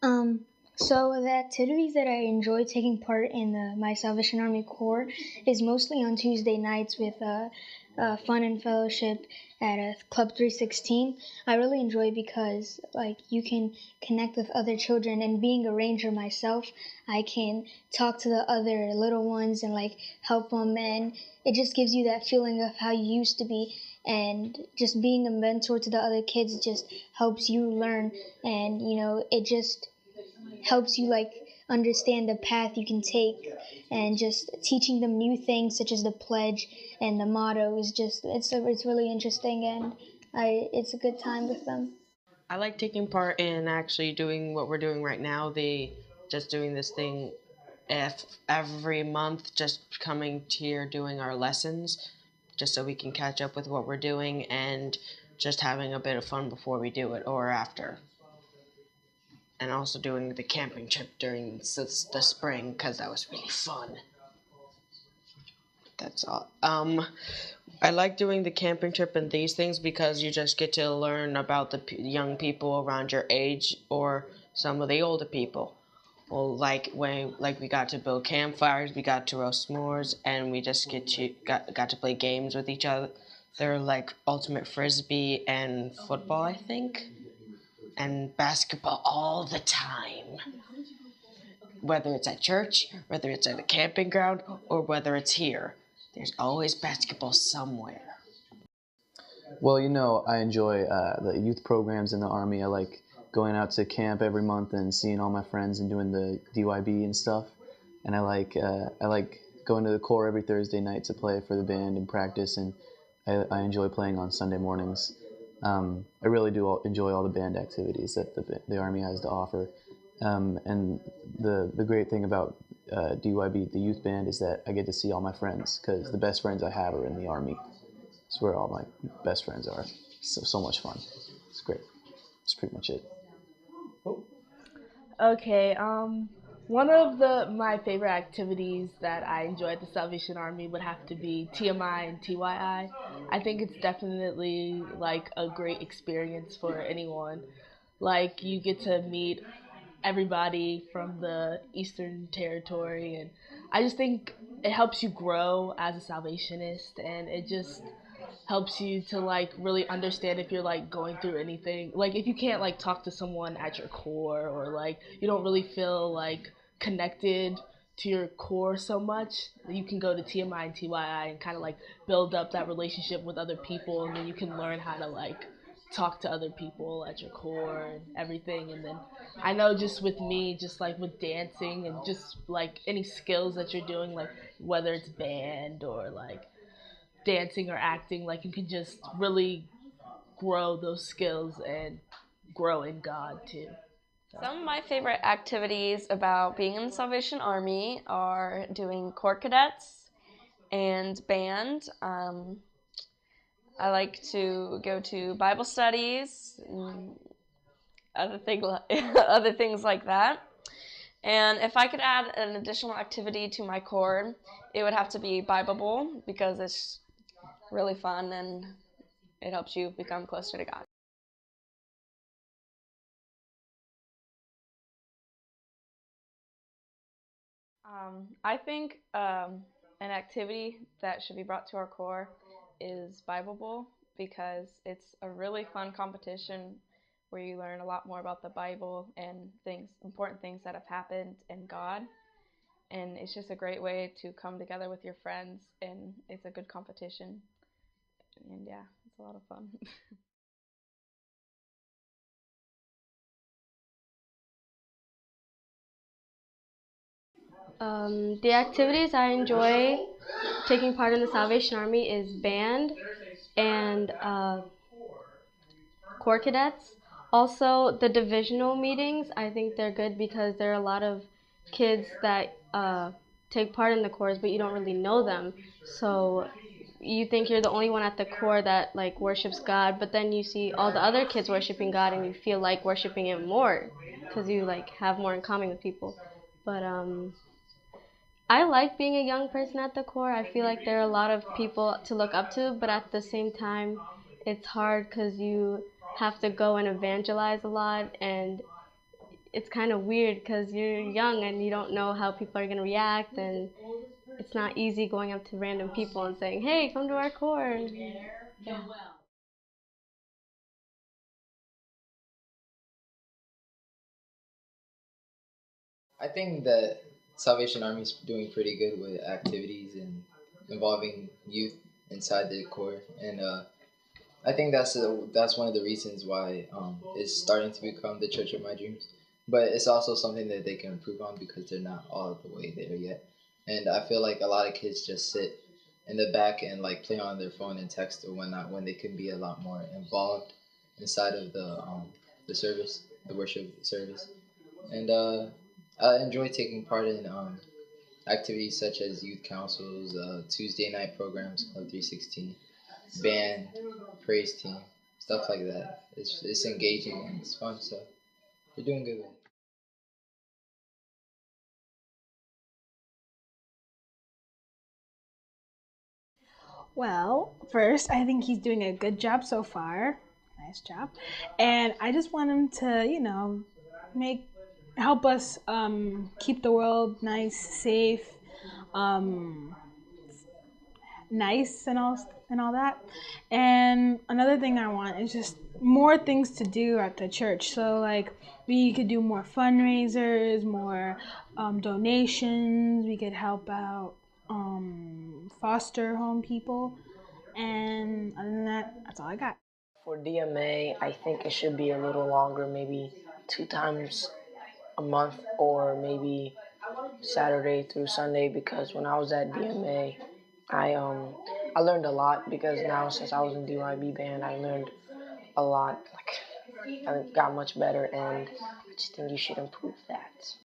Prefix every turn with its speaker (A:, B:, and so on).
A: Um, so the activities that I enjoy taking part in my Salvation Army Corps is mostly on Tuesday nights with fun and fellowship at Club 316. I really enjoy because like you can connect with other children, and being a ranger myself, I can talk to the other little ones and like help them, and it just gives you that feeling of how you used to be. And just being a mentor to the other kids just helps you learn, and it just helps you like understand the path you can take, and just teaching them new things such as the pledge and the motto is just it's really interesting, and it's a good time with them.
B: I like taking part in actually doing what we're doing right now. The just doing this thing if every month, just coming here doing our lessons, just so we can catch up with what we're doing and just having a bit of fun before we do it or after. And also doing the camping trip during the spring because that was really fun. That's all. I like doing the camping trip and these things because you just get to learn about the young people around your age or some of the older people. Well, like we got to build campfires, we got to roast s'mores, and we just got to play games with each other. They're like ultimate frisbee and football, I think, and basketball all the time. Whether it's at church, whether it's at a camping ground, or whether it's here, there's always basketball somewhere.
C: Well, I enjoy the youth programs in the Army. I like going out to camp every month and seeing all my friends and doing the DYB and stuff. And I like going to the Corps every Thursday night to play for the band and practice. And I enjoy playing on Sunday mornings. I really do enjoy all the band activities that the Army has to offer. And the great thing about DYB, the youth band, is that I get to see all my friends because the best friends I have are in the Army. It's where all my best friends are. So much fun. It's great. That's pretty much it.
D: Okay, one of the my favorite activities that I enjoy at the Salvation Army would have to be TMI and TYI. I think it's definitely like a great experience for anyone. Like you get to meet everybody from the Eastern Territory, and I just think it helps you grow as a Salvationist, and it just helps you to like really understand if you're like going through anything, like if you can't like talk to someone at your core, or like you don't really feel like connected to your core so much, you can go to TMI and TYI and kind of like build up that relationship with other people, and then you can learn how to like talk to other people at your core and everything. And then I know just with me, just like with dancing and just like any skills that you're doing, like whether it's band or like dancing or acting, like you can just really grow those skills and grow in God too. So.
E: Some of my favorite activities about being in the Salvation Army are doing Corps Cadets and band. I like to go to Bible studies and other things like that. And if I could add an additional activity to my Corps, it would have to be Bible Bowl because it's really fun and it helps you become closer to God. I think an activity that should be brought to our Corps is Bible Bowl because it's a really fun competition where you learn a lot more about the Bible and important things that have happened in God. And it's just a great way to come together with your friends, and it's a good competition. And yeah, it's a lot of fun.
F: The activities I enjoy taking part in the Salvation Army is band and Corps Cadets. Also, the divisional meetings, I think they're good because there are a lot of kids that take part in the Corps, but you don't really know them. So you think you're the only one at the Corps that like worships God, but then you see all the other kids worshiping God, and you feel like worshiping Him more because you like have more in common with people. But I like being a young person at the Corps. I feel like there are a lot of people to look up to, but at the same time, it's hard because you have to go and evangelize a lot, and it's kind of weird because you're young and you don't know how people are going to react, and it's not easy going up to random people and saying, hey, come to our corps. Yeah.
G: I think that Salvation Army is doing pretty good with activities and involving youth inside the Corps, and I think that's one of the reasons why it's starting to become the church of my dreams. But it's also something that they can improve on because they're not all the way there yet. And I feel like a lot of kids just sit in the back and like play on their phone and text or whatnot when they can be a lot more involved inside of the service, the worship service. And I enjoy taking part in activities such as youth councils, Tuesday night programs, Club 316, band, praise team, stuff like that. It's engaging and it's fun, so you're doing good with it.
H: Well, first, I think he's doing a good job so far. Nice job. And I just want him to, make help us keep the world nice, safe, um, nice, and all that. And another thing I want is just more things to do at the church. So like we could do more fundraisers, more donations. We could help out foster home people. And other than that, that's all I got.
B: For DMA, I think it should be a little longer, maybe 2 times a month or maybe Saturday through Sunday, because when I was at DMA, I learned a lot because now since I was in DYB band, I learned a lot. Like I got much better, and I just think you should improve that.